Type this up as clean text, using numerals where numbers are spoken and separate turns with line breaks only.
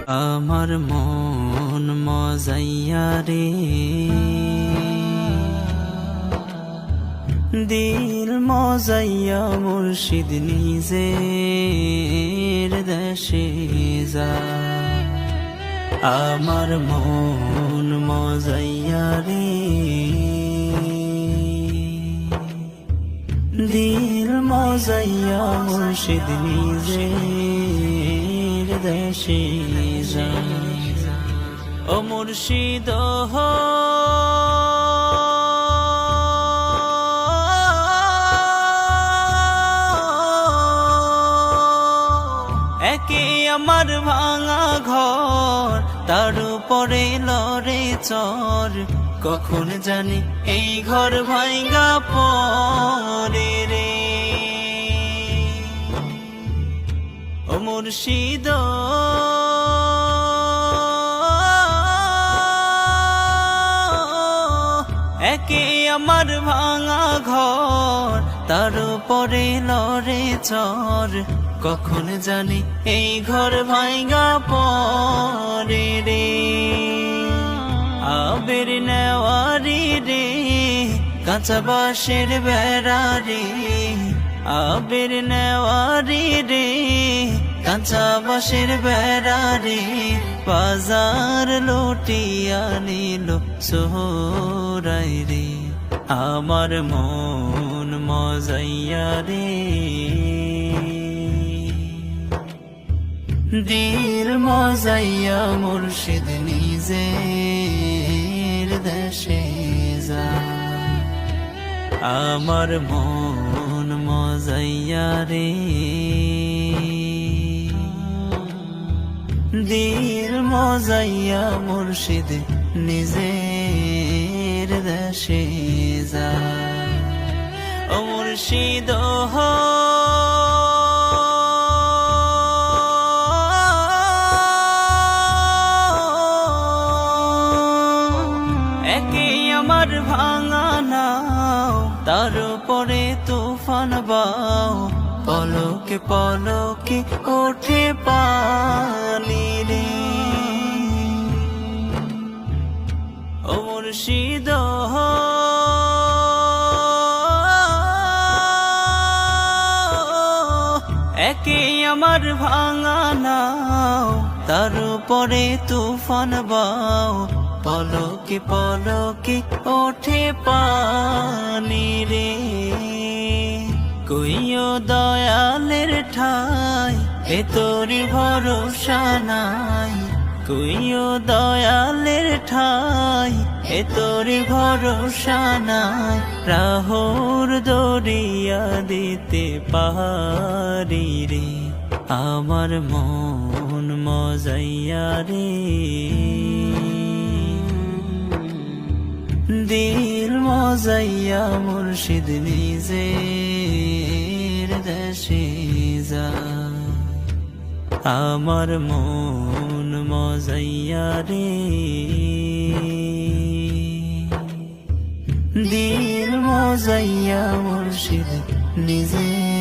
আমার মন মজাইয়া রে, দিল মজাইয়া মুর্শিদ নিজের দেশে যা। আমার মন মজাইয়া রে, দিল মজাইয়া মুর্শিদ নিজের দেশে যা। ও মুর্শিদ একে আমার ভাঙা ঘর, তার উপরে লড়ে চর, কখন জানি এই ঘর ভাঙা পরে রে। ও মুর্শিদ একে আমার ভাঙা ঘর, তার উপরে লড়ে চর, কখন জানি এই ঘর ভাঙা পরে রে। আবের নেওয়ারি রে, কাঁচা বাঁশের বেড়া রে, আবের নেওয়ারি রে, কাঁচা বাঁশের বেড়া রে, বাজার লুটিয়া নিল সোহরাই রে। আমার মন মজাইয়া রে, দিল মজাইয়া মুর্শিদ নিজের দেশে যা। আমার মন মজাইয়া রে, দিল মজাইয়া মুর্শিদ নিজের দেশে যা। ও মুর্শিদ একে আমার ভাঙা নাও, তার উপরে তুফান বাও, পলকে পলকে ওঠে পানি রে। ও মুর্শিদ একে আমার ভাঙা নাও, তার উপরে তুফান বাও, পলকে পলকে ওঠে পানি রে। কইও দয়ালের ঠাই, এ তোর ভরসা নাই, কইও দয়ালের ঠাই, এ তোর ভরসা নাই, রাহর দরিয়া দিতে পারি রে। আমার মন মজাইয়া রে, দিল মজাইয়া মুর্শিদ নিজের দেশে যা। আমার মন মজাইয়া রে, দিল মজাইয়া মুর্শিদ নিজের